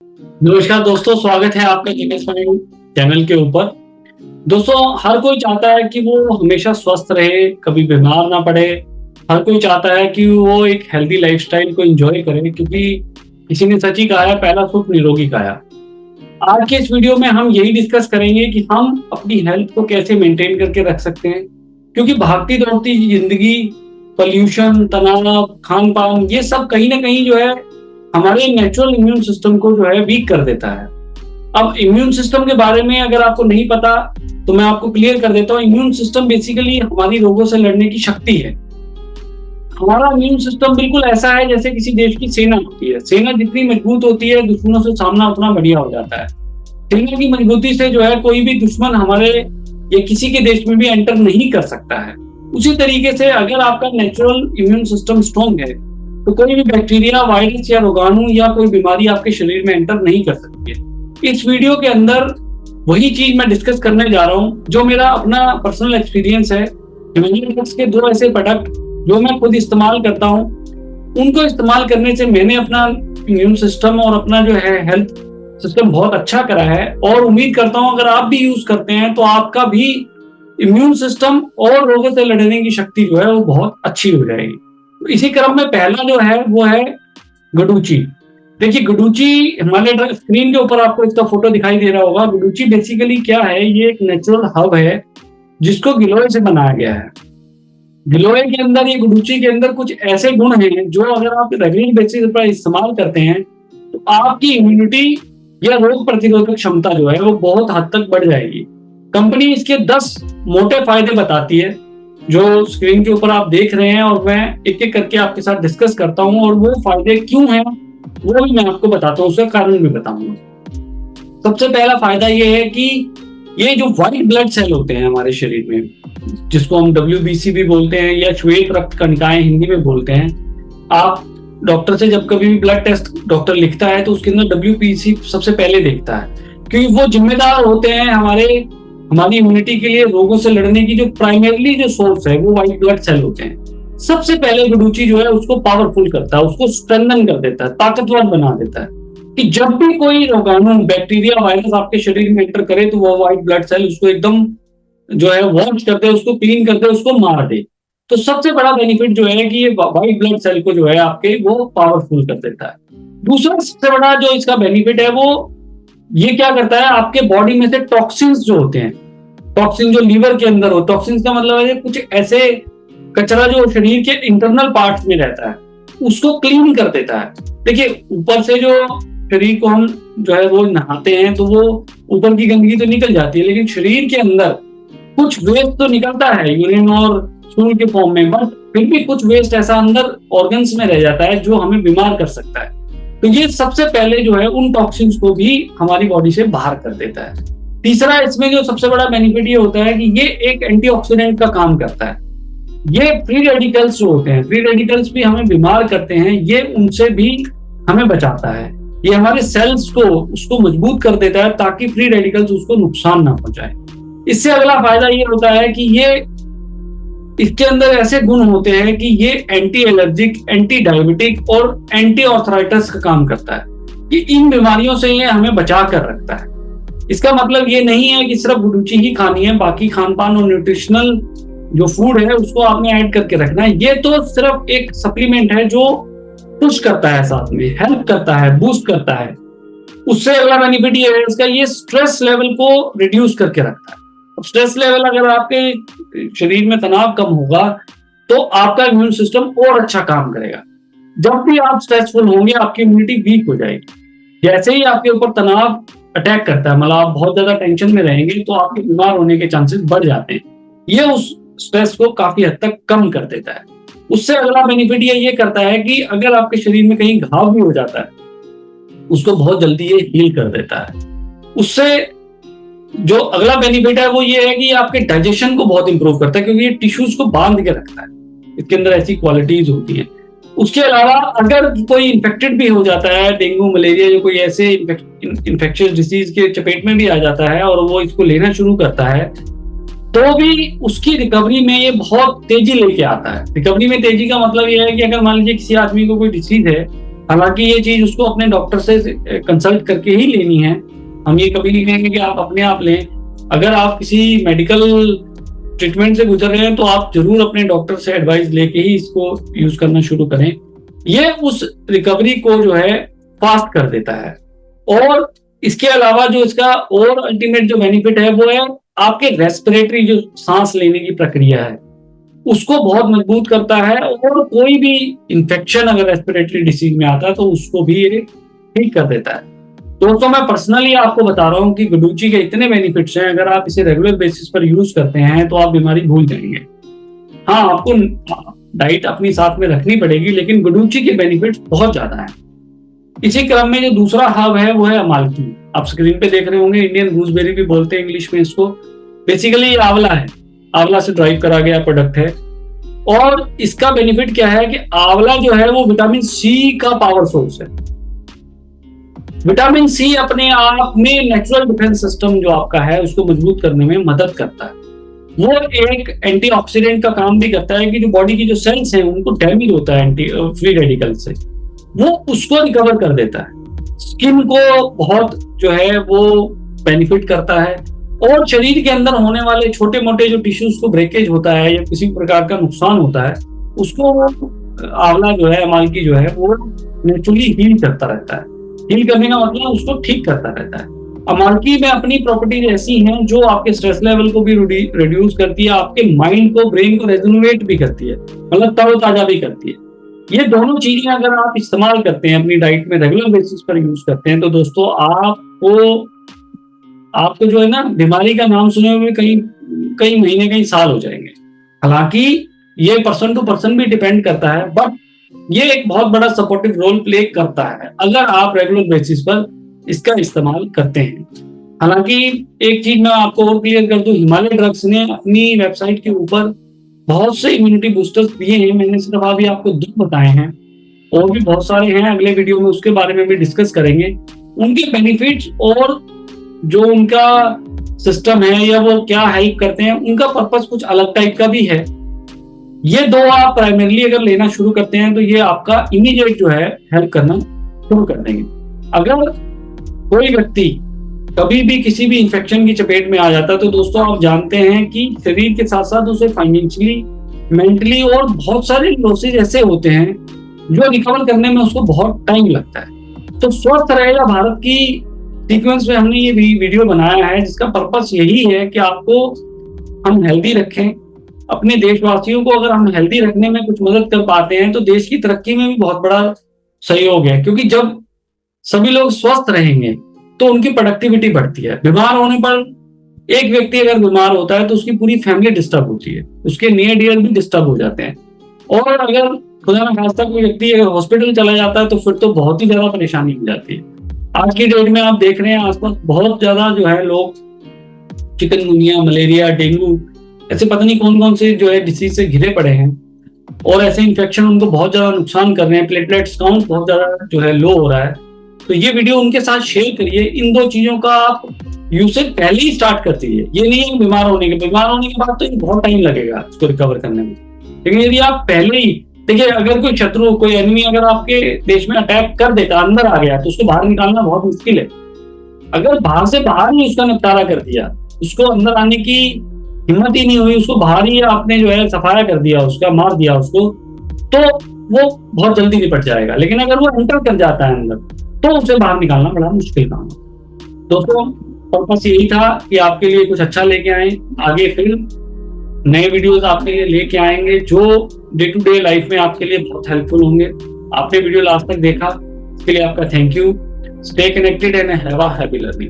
नमस्कार दोस्तों, स्वागत है आपका जीनेस फाइंड चैनल के ऊपर। दोस्तों, हर कोई चाहता है कि वो हमेशा स्वस्थ रहे, कभी बीमार ना पड़े। हर कोई चाहता है कि वो एक हेल्दी लाइफस्टाइल को एंजॉय करे, क्योंकि किसी ने सच ही कहा है, पहला सुख निरोगी काया। आज के इस वीडियो में हम यही डिस्कस करेंगे कि हम अपनी हेल्थ को कैसे मेंटेन करके रख सकते हैं, क्योंकि भागती दौड़ती जिंदगी, पोल्यूशन, तनाव, खान पान, ये सब कहीं ना कहीं जो है हमारे नेचुरल इम्यून सिस्टम को जो है वीक कर देता है। अब इम्यून सिस्टम के बारे में अगर आपको नहीं पता तो मैं आपको क्लियर कर देता हूँ। इम्यून सिस्टम बेसिकली हमारी रोगों से लड़ने की शक्ति है। हमारा इम्यून सिस्टम बिल्कुल ऐसा है जैसे किसी देश की सेना होती है। सेना जितनी मजबूत होती है, दुश्मनों से सामना उतना बढ़िया हो जाता है। सेना की मजबूती से जो है कोई भी दुश्मन हमारे या किसी के देश में भी एंटर नहीं कर सकता है। उसी तरीके से अगर आपका नेचुरल इम्यून सिस्टम स्ट्रॉन्ग है तो कोई भी बैक्टीरिया, वायरस या रोगाणु या कोई बीमारी आपके शरीर में एंटर नहीं कर सकती है। इस वीडियो के अंदर वही चीज मैं डिस्कस करने जा रहा हूँ जो मेरा अपना पर्सनल एक्सपीरियंस है। इम्यूनिट्स के दो ऐसे प्रोडक्ट जो मैं खुद इस्तेमाल करता हूँ, उनको इस्तेमाल करने से मैंने अपना इम्यून सिस्टम और अपना जो है हेल्थ सिस्टम बहुत अच्छा करा है। और उम्मीद करता हूँ अगर आप भी यूज करते हैं तो आपका भी इम्यून सिस्टम और रोगों से लड़ने की शक्ति जो है वो बहुत अच्छी हो जाएगी। तो इसी क्रम में पहला जो है वो है गुडुचि। देखिए, गुडुचि हमारे स्क्रीन के ऊपर आपको इसका फोटो दिखाई दे रहा होगा। गुडुचि बेसिकली क्या है, ये एक नेचुरल हब है जिसको गिलोय से बनाया गया है। गिलोय के अंदर, ये गुडुचि के अंदर कुछ ऐसे गुण हैं जो अगर आप रेगुलर बेसिस पर इस्तेमाल करते हैं तो आपकी इम्यूनिटी या रोग प्रतिरोधक क्षमता जो है वो बहुत हद तक बढ़ जाएगी। कंपनी इसके 10 मोटे फायदे बताती है जो स्क्रीन के ऊपर आप देख रहे हैं, और मैं एक एक करके आपके साथ डिस्कस करता हूं। और वो फायदे क्यों हैं वो भी मैं आपको बताता हूँ, उसका कारण भी बताऊंगा। सबसे पहला फायदा ये है कि ये जो व्हाइट ब्लड सेल होते हैं हमारे शरीर में, जिसको हम WBC भी बोलते हैं या श्वेत रक्त कणिकाएं हिंदी में बोलते हैं। आप डॉक्टर से जब कभी भी ब्लड टेस्ट डॉक्टर लिखता है तो उसके अंदर WBC सबसे पहले देखता है, क्योंकि वो जिम्मेदार होते हैं हमारी इम्यूनिटी के लिए। रोगों से लड़ने की जो प्राइमरीली जो सोर्स है वो व्हाइट ब्लड सेल होते हैं। सबसे पहले गुडुचि जो है उसको पावरफुल करता है, उसको स्ट्रेंथन कर देता है, ताकतवर बना देता है कि जब भी कोई रोगाणु, बैक्टीरिया, वायरस आपके शरीर में एंटर करे तो वो व्हाइट ब्लड सेल उसको एकदम जो है वॉश कर दे, उसको क्लीन कर दे, उसको मार दे। तो सबसे बड़ा बेनिफिट जो है कि ये व्हाइट ब्लड सेल को जो है आपके वो पावरफुल कर देता है। दूसरा सबसे बड़ा जो इसका बेनिफिट है वो ये क्या करता है, आपके बॉडी में से टॉक्सिन्स जो होते हैं, टॉक्सिन जो लीवर के अंदर हो, टॉक्सिन्स का मतलब है कुछ ऐसे कचरा जो शरीर के इंटरनल पार्ट्स में रहता है, उसको क्लीन कर देता है। देखिए, ऊपर से जो शरीर को हम जो है रोज नहाते हैं तो वो ऊपर की गंदगी तो निकल जाती है, लेकिन शरीर के अंदर कुछ वेस्ट तो निकलता है यूरिन और स्टूल के फॉर्म में, बट फिर भी कुछ वेस्ट ऐसा अंदर ऑर्गन्स में रह जाता है जो हमें बीमार कर सकता है। तो ये सबसे पहले जो है उन टॉक्सिन्स को भी हमारी बॉडी से बाहर कर देता है। तीसरा इसमें जो सबसे बड़ा बेनिफिट ये होता है कि ये एक एंटीऑक्सीडेंट का काम करता है। ये फ्री रेडिकल्स जो होते हैं, फ्री रेडिकल्स भी हमें बीमार करते हैं, ये उनसे भी हमें बचाता है। ये हमारे सेल्स को उसको मजबूत कर देता है ताकि फ्री रेडिकल्स उसको नुकसान ना पहुंचाए। इससे अगला फायदा ये होता है कि ये इसके अंदर ऐसे गुण होते हैं कि ये एंटी एलर्जिक, एंटी डायबिटिक और एंटी ऑर्थराइटिस का काम करता है कि इन बीमारियों से ये हमें बचा कर रखता है। इसका मतलब ये नहीं है कि सिर्फ गुडुचि ही खानी है, बाकी खान पान और न्यूट्रिशनल जो फूड है उसको आपने ऐड करके रखना है। ये तो सिर्फ एक सप्लीमेंट है जो पुश करता है, साथ में हेल्प करता है, बूस्ट करता है। उससे अगला बेनिफिट ये है इसका, ये स्ट्रेस लेवल को रिड्यूस करके रखता है। अब स्ट्रेस लेवल, अगर आपके शरीर में तनाव कम होगा तो आपका इम्यून सिस्टम और अच्छा काम करेगा। जब भी आप स्ट्रेसफुल होंगे आपकी इम्यूनिटी वीक हो जाएगी। जैसे ही आपके ऊपर तनाव अटैक करता है, मतलब आप बहुत ज्यादा टेंशन में रहेंगे तो आपके बीमार होने के चांसेस बढ़ जाते हैं। ये उस स्ट्रेस को काफी हद तक कम कर देता है। उससे अगला बेनिफिट ये करता है कि अगर आपके शरीर में कहीं घाव भी हो जाता है उसको बहुत जल्दी ये हील कर देता है। उससे जो अगला बेनिफिट है वो ये है कि आपके डाइजेशन को बहुत इंप्रूव करता है, क्योंकि ये टिश्यूज को बांध के रखता है। इसके अंदर ऐसी क्वालिटीज होती हैं। उसके अलावा अगर कोई इन्फेक्टेड भी हो जाता है, डेंगू, मलेरिया, जो कोई ऐसे इन्फेक्शियस डिसीज के चपेट में भी आ जाता है और वो इसको लेना शुरू करता है, तो भी उसकी रिकवरी में ये बहुत तेजी लेके आता है। रिकवरी में तेजी का मतलब ये है कि अगर मान लीजिए किसी आदमी को कोई डिसीज है, हालांकि ये चीज उसको अपने डॉक्टर से कंसल्ट करके ही लेनी है। हम ये कभी नहीं कहेंगे कि आप अपने आप लें। अगर आप किसी मेडिकल ट्रीटमेंट से गुजर रहे हैं तो आप जरूर अपने डॉक्टर से एडवाइस लेके ही इसको यूज करना शुरू करें। ये उस रिकवरी को जो है फास्ट कर देता है। और इसके अलावा जो इसका और अल्टीमेट जो बेनिफिट है वो है आपके रेस्पिरेटरी जो सांस लेने की प्रक्रिया है उसको बहुत मजबूत करता है। और कोई भी इंफेक्शन अगर रेस्पिरेटरी डिसीज में आता है तो उसको भी ये ठीक कर देता है। दोस्तों मैं पर्सनली आपको बता रहा हूँ कि गुडुची के इतने बेनिफिट्स हैं, अगर आप इसे रेगुलर बेसिस पर यूज करते हैं तो आप बीमारी भूल जाएंगे। हाँ, आपको डाइट अपनी साथ में रखनी पड़ेगी, लेकिन गुडुची के बेनिफिट्स बहुत ज्यादा हैं। इसी क्रम में जो दूसरा हब है वो है अमालकी। आप स्क्रीन पे देख रहे होंगे, इंडियन गूसबेरी भी बोलते हैं इंग्लिश में इसको। बेसिकली आंवला है, आंवला से ड्राइव करा गया प्रोडक्ट है। और इसका बेनिफिट क्या है कि आंवला जो है वो विटामिन सी का पावर सोर्स है। विटामिन सी अपने आप में नेचुरल डिफेंस सिस्टम जो आपका है उसको मजबूत करने में मदद करता है। वो एक एंटीऑक्सीडेंट का काम भी करता है कि जो बॉडी की जो सेल्स हैं उनको डैमेज होता है एंटी फ्री रेडिकल से, वो उसको रिकवर कर देता है। स्किन को बहुत जो है वो बेनिफिट करता है। और शरीर के अंदर होने वाले छोटे मोटे जो टिश्यूज को ब्रेकेज होता है या किसी प्रकार का नुकसान होता है उसको आंवला जो है, अमालकी जो है वो नेचुरली हील करता रहता है। हील करने का मतलब उसको ठीक करता रहता है। अमालकी में अपनी प्रॉपर्टीज ऐसी हैं जो आपके स्ट्रेस लेवल को भी रिड्यूस करती है, आपके माइंड को, ब्रेन को रेजुनेट भी करती है, मतलब तरोताजा भी करती है। ये दोनों चीजें अगर आप इस्तेमाल करते हैं अपनी डाइट में रेगुलर बेसिस पर यूज करते हैं तो दोस्तों आपको जो है ना बीमारी का नाम सुने हुए कई महीने कई साल हो जाएंगे। हालांकि ये पर्सन टू पर्सन भी डिपेंड करता है, बट ये एक बहुत बड़ा सपोर्टिव रोल प्ले करता है अगर आप रेगुलर बेसिस पर इसका इस्तेमाल करते हैं। हालांकि एक चीज मैं आपको और क्लियर कर दूं, हिमालय ड्रग्स ने अपनी वेबसाइट के ऊपर बहुत से इम्यूनिटी बूस्टर्स दिए हैं। मैंने सिर्फ अभी आपको 2 बताए हैं, और भी बहुत सारे हैं। अगले वीडियो में उसके बारे में भी डिस्कस करेंगे। उनके बेनिफिट्स और जो उनका सिस्टम है या वो क्या हेल्प करते हैं, उनका पर्पस कुछ अलग टाइप का भी है। ये 2 आप प्राइमरीली अगर लेना शुरू करते हैं तो ये आपका इमीडिएट जो है हेल्प करना शुरू कर देंगे। अगर कोई व्यक्ति कभी भी किसी भी इंफेक्शन की चपेट में आ जाता है तो दोस्तों आप जानते हैं कि शरीर के साथ साथ उसे फाइनेंशियली, मेंटली और बहुत सारे लॉसेज ऐसे होते हैं जो रिकवर करने में उसको बहुत टाइम लगता है। तो स्वस्थ रहेगा भारत की सीक्वेंस में हमने ये वीडियो बनाया है, जिसका पर्पस यही है कि आपको हम हेल्दी रखें। अपने देशवासियों को अगर हम हेल्दी रखने में कुछ मदद कर पाते हैं तो देश की तरक्की में भी बहुत बड़ा सहयोग है, क्योंकि जब सभी लोग स्वस्थ रहेंगे तो उनकी प्रोडक्टिविटी बढ़ती है। बीमार होने पर एक व्यक्ति अगर बीमार होता है तो उसकी पूरी फैमिली डिस्टर्ब होती है, उसके नियर डियर भी डिस्टर्ब हो जाते हैं। और अगर खुदा ना खास्ता कोई व्यक्ति अगर हॉस्पिटल चला जाता है तो फिर तो बहुत ही ज्यादा परेशानी हो जाती है। आज की डेट में आप देख रहे हैं आसपास बहुत ज्यादा जो है लोग चिकनगुनिया, मलेरिया, डेंगू, ऐसे पता नहीं कौन कौन से जो है डिसीज से घिरे पड़े हैं, और ऐसे इन्फेक्शन उनको बहुत ज्यादा नुकसान कर रहे हैं। प्लेटलेट्स काउंट बहुत ज्यादा जो है लो हो रहा है। तो ये वीडियो उनके साथ शेयर करिए। इन 2 चीजों का आप यूसेज पहले ही स्टार्ट कर दीजिए। ये नहीं है बीमार होने के बाद तो बहुत टाइम लगेगा उसको रिकवर करने में, लेकिन यदि आप पहले ही देखिए, अगर कोई शत्रु, कोई एनिमी अगर आपके देश में अटैक कर देता, अंदर आ गया, तो उसको बाहर निकालना बहुत मुश्किल है। अगर बाहर से बाहर ही उसका निपटारा कर दिया, उसको अंदर आने की हिम्मत ही नहीं हुई, उसको बाहर ही आपने जो है सफाया कर दिया, उसका मार दिया उसको, तो वो बहुत जल्दी निपट जाएगा। लेकिन अगर वो एंटर कर जाता है अंदर तो उसे बाहर निकालना बड़ा मुश्किल काम है। दोस्तों पर्पस यही था कि आपके लिए कुछ अच्छा लेके आए। आगे फिर नए वीडियोस आपके लिए लेके आएंगे जो डे टू डे लाइफ में आपके लिए बहुत हेल्पफुल होंगे। आपने वीडियो लास्ट तक देखा, इसके लिए आपका thank you. Stay connected and have a happy learning.